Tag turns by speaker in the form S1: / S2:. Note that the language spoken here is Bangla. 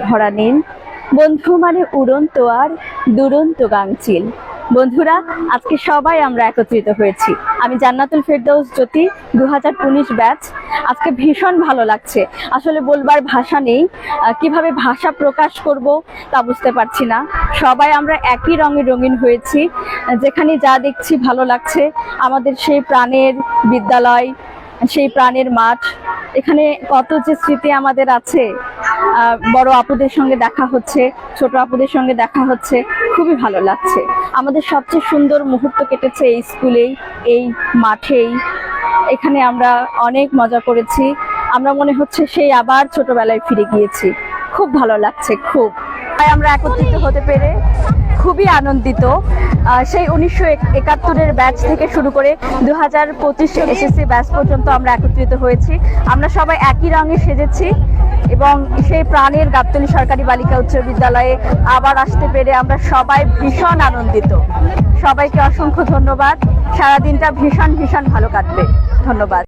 S1: ভরা নীল, বন্ধু মানে উড়ন্ত আর দুরন্ত গাংচিল। বন্ধুরা, আজকে সবাই আমরা একত্রিত হয়েছি। আমি জান্নাতুল ফেরদৌস জ্যোতি, 2019 ব্যাচ। আজকে ভীষণ ভালো লাগছে, আসলে বলবার ভাষা নেই। কিভাবে ভাষা প্রকাশ করব তা বুঝতে পারছি না। সবাই আমরা একই রঙে রঙিন হয়েছি, যেখানে যা দেখছি ভালো লাগছে। আমাদের সেই প্রাণের বিদ্যালয়, সেই প্রাণের মাঠ, এখানে কত যে স্মৃতি আমাদের আছে। বড় আপুদের সঙ্গে দেখা হচ্ছে, ছোট আপুদের সঙ্গে দেখা হচ্ছে, খুবই ভালো লাগছে। আমাদের সবচেয়ে সুন্দর মুহূর্ত কেটেছে এই স্কুলেই, এই মাঠেই। এখানে আমরা অনেক মজা করেছি। আমরা মনে হচ্ছে সেই আবার ছোটবেলায় ফিরে গিয়েছি। খুব ভালো লাগছে, খুব। আমরা একত্রিত হতে পেরে খুবই আনন্দিত। সেই 1971-এর ব্যাচ থেকে শুরু করে 2025 এসএসসি ব্যাচ পর্যন্ত আমরা একত্রিত হয়েছি। আমরা সবাই একই রঙে সেজেছি এবং সেই প্রাণের গাবতলী সরকারি বালিকা উচ্চ বিদ্যালয়ে আবার আসতে পেরে আমরা সবাই ভীষণ আনন্দিত। সবাইকে অসংখ্য ধন্যবাদ। সারাদিনটা ভীষণ ভীষণ ভালো কাটবে। ধন্যবাদ।